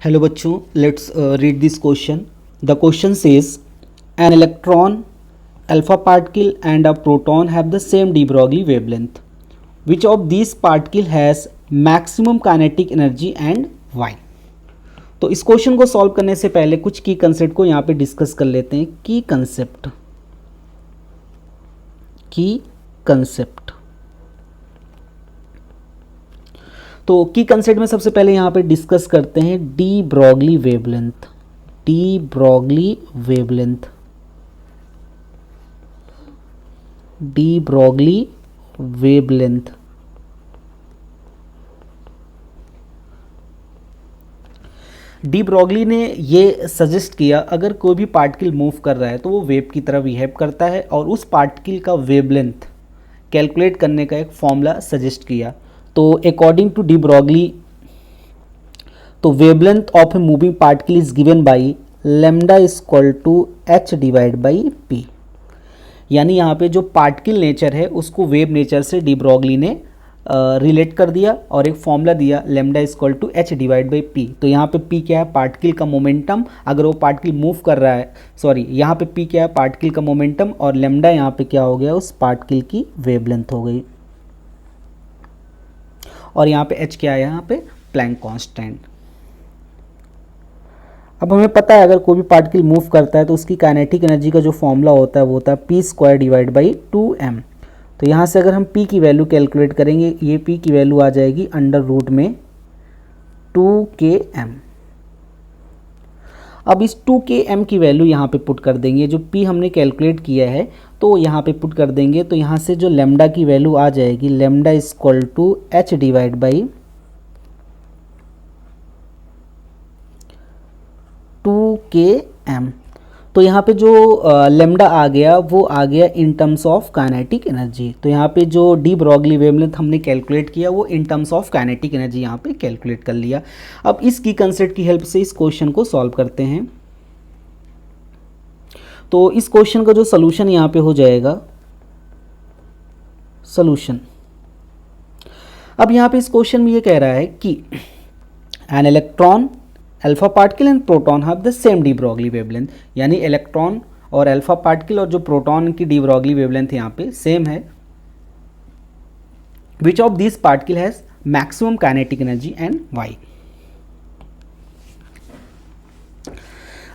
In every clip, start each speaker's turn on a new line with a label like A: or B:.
A: Hello बच्चों, let's read this question. The question says an electron, alpha particle and a proton have the same de Broglie wavelength. Which of these particle has maximum kinetic energy and why? तो इस question को solve करने से पहले कुछ की concept को यहाँ पे डिस्कस कर लेते हैं। की कंसेप्ट तो की कंसेप्ट में सबसे पहले यहाँ पे डिस्कस करते हैं de Broglie wavelength. D Broglie ने ये सजेस्ट किया अगर कोई भी पार्टिकल मूव कर रहा है तो वो वेव की तरह बिहेव करता है, और उस पार्टिकल का वेवलेंथ कैलकुलेट करने का एक फॉर्मूला सजेस्ट किया। तो अकॉर्डिंग टू डी ब्रॉगली, तो wavelength of a moving particle is given by lambda equal to H divide by P. यानी यहाँ पे जो पार्टिकल नेचर है उसको वेव नेचर से डी ब्रॉगली ने रिलेट कर दिया और एक फॉर्मूला दिया lambda equal to H divide by P. तो यहाँ पे पी क्या है? पार्टिकल का मोमेंटम। अगर वो पार्टिकल मूव कर रहा है, यहाँ पे पी क्या है? पार्टिकल का मोमेंटम, और लैम्डा यहाँ पे क्या हो गया? उस पार्टिकल की वेवलेंथ हो गई। और यहाँ पे एच क्या है? यहाँ पे प्लैंक कांस्टेंट। अब हमें पता है अगर कोई भी पार्टिकल मूव करता है तो उसकी काइनेटिक एनर्जी का जो फॉर्मूला होता है वो होता है P square divide by 2m। तो यहाँ से अगर हम p की वैल्यू कैलकुलेट करेंगे, ये p की वैल्यू आ जाएगी अंडर रूट में 2km। अब इस 2km की वैल्यू यहाँ पे पुट कर देंगे, जो p हमने कैलकुलेट किया है तो यहाँ पे पुट कर देंगे। तो यहाँ से जो लैम्डा की वैल्यू आ जाएगी lambda equal to H divide by 2km। तो यहाँ पे जो लैम्डा आ गया वो आ गया in terms of kinetic energy. तो यहाँ पे जो डी ब्रॉगली वेवलेंथ हमने कैलकुलेट किया वो in terms of kinetic energy यहाँ पे कैलकुलेट कर लिया। अब इस की कंसेप्ट की हेल्प से इस क्वेश्चन को सॉल्व करते हैं। तो इस क्वेश्चन का जो सोल्यूशन यहाँ पे हो जाएगा सोल्यूशन। अब यहाँ पे इस क्वेश्चन में ये कह रहा है कि an electron, alpha particle and proton have the same de Broglie wavelength. यानी इलेक्ट्रॉन और अल्फा पार्टिकल और जो प्रोटॉन की डी ब्रॉगली वेवलेंथ यहाँ पे सेम है। Which of this particle has maximum kinetic energy and why.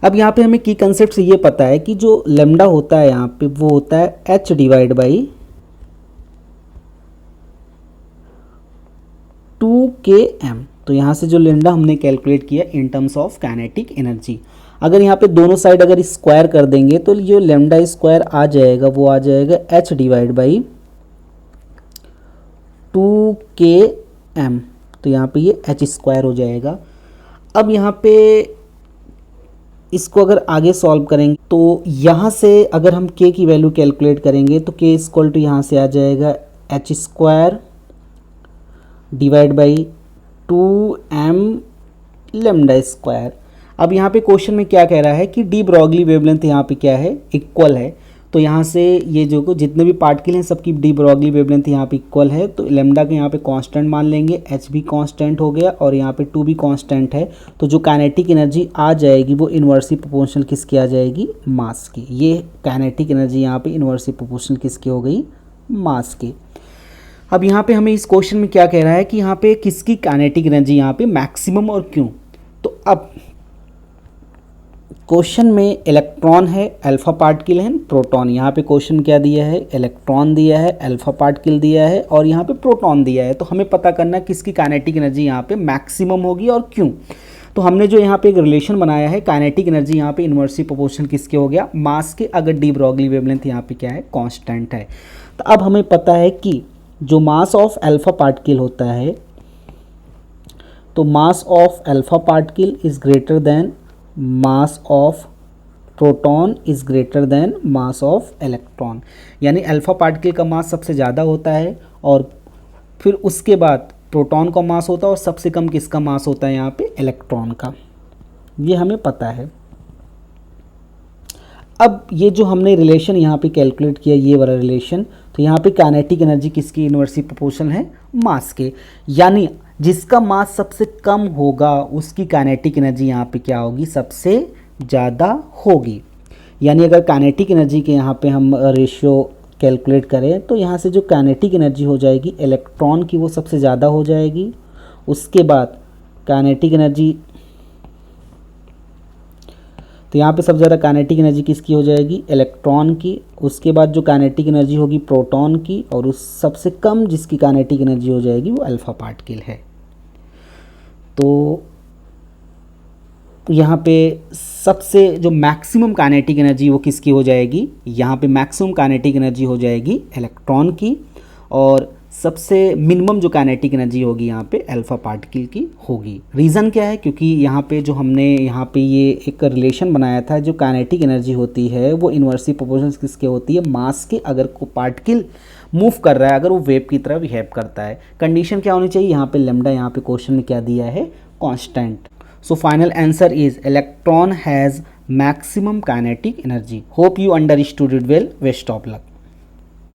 A: अब यहाँ पे हमें की कंसेप्ट से ये पता है कि जो लैम्डा होता है यहाँ पे वो होता है एच डिवाइड बाई 2km। तो यहाँ से जो लैम्डा हमने कैलकुलेट किया in terms of kinetic energy. अगर यहाँ पे दोनों साइड अगर स्क्वायर कर देंगे तो जो लैम्डा स्क्वायर आ जाएगा वो आ जाएगा एच डिवाइड बाई 2km। तो यहाँ पे ये एच स्क्वायर हो जाएगा। अब यहाँ पे इसको अगर आगे सॉल्व करेंगे तो यहाँ से अगर हम k की वैल्यू कैलकुलेट करेंगे तो k इक्वल टू यहाँ से आ जाएगा H square divide by 2m lambda square. अब यहाँ पे क्वेश्चन में क्या कह रहा है कि डी ब्रॉगली वेवलेंथ यहाँ पे क्या है? इक्वल है। तो यहाँ से ये जो जितने भी पार्टिकल हैं सबकी डी ब्रॉगली वेवलेंथ यहाँ पे इक्वल है। तो लैम्डा के यहाँ पे कांस्टेंट मान लेंगे, h भी कांस्टेंट हो गया और यहाँ पे 2 भी कांस्टेंट है। तो जो काइनेटिक एनर्जी आ जाएगी वो इन्वर्सली प्रोपोर्शनल किसकी आ जाएगी? मास की। ये काइनेटिक एनर्जी यहाँ पे इन्वर्सली प्रोपोर्शनल किसकी हो गई? मास की। अब यहाँ पे हमें इस क्वेश्चन में क्या कह रहा है कि यहाँ पे किसकी काइनेटिक एनर्जी यहाँ पे मैक्सिमम और क्यों। तो अब क्वेश्चन में इलेक्ट्रॉन है, अल्फा पार्टिकल है, प्रोटॉन। यहाँ पे क्वेश्चन क्या दिया है? इलेक्ट्रॉन दिया है, अल्फा पार्टिकल दिया है और यहाँ पे प्रोटॉन दिया है। तो हमें पता करना किसकी काइनेटिक एनर्जी यहाँ पे मैक्सिमम होगी और क्यों। तो हमने जो यहाँ पे एक रिलेशन बनाया है, काइनेटिक एनर्जी यहाँ पे इन्वर्सली प्रोपोर्शनल किसके हो गया? मास के। अगर डी ब्रॉगली वेवलेंथ यहाँ पे क्या है? कांस्टेंट है। तो अब हमें पता है कि जो मास ऑफ अल्फा पार्टिकल होता है, तो mass of alpha particle is greater then mass of proton is greater then mass of electron. यानी अल्फा पार्टिकल का मास सबसे ज़्यादा होता है और फिर उसके बाद प्रोटॉन का मास होता है और सबसे कम किसका मास होता है? यहाँ पे इलेक्ट्रॉन का। ये हमें पता है। अब ये जो हमने रिलेशन यहाँ पे कैलकुलेट किया, ये वाला रिलेशन, तो यहाँ पे काइनेटिक एनर्जी किसकी इन्वर्सली प्रोपोर्शनल है? मास के। यानी जिसका मास सबसे कम होगा उसकी काइनेटिक एनर्जी यहाँ पे क्या होगी, सबसे ज़्यादा होगी। यानी अगर काइनेटिक एनर्जी के यहाँ पे हम रेशियो कैलकुलेट करें तो यहाँ से जो काइनेटिक एनर्जी हो जाएगी इलेक्ट्रॉन की वो सबसे ज़्यादा हो जाएगी। उसके बाद काइनेटिक एनर्जी, तो यहाँ पे सबसे ज़्यादा काइनेटिक एनर्जी किसकी हो जाएगी, इलेक्ट्रॉन की। उसके बाद जो काइनेटिक एनर्जी होगी प्रोटॉन की, और उस सबसे कम जिसकी काइनेटिक एनर्जी हो जाएगी वो अल्फ़ा पार्टिकल है। तो यहाँ पे सबसे जो मैक्सिमम काइनेटिक एनर्जी वो किसकी हो जाएगी, यहाँ पे मैक्सिमम काइनेटिक एनर्जी हो जाएगी इलेक्ट्रॉन की, और सबसे मिनिमम जो काइनेटिक एनर्जी होगी यहाँ पे अल्फ़ा पार्टिकल की होगी। रीज़न क्या है, क्योंकि यहाँ पे जो हमने यहाँ पे ये एक रिलेशन बनाया था, जो काइनेटिक एनर्जी होती है वो इन्वर्सली प्रोपोर्शनल किसके होती है, मास के। अगर को पार्टिकल मूव कर रहा है, अगर वो वेव की तरह बिहेव करता है, कंडीशन क्या होनी चाहिए, यहाँ पे लैम्डा, यहाँ पे क्वेश्चन में क्या दिया है, constant. So final answer is electron has maximum kinetic energy. Hope you understood it well. Best of luck.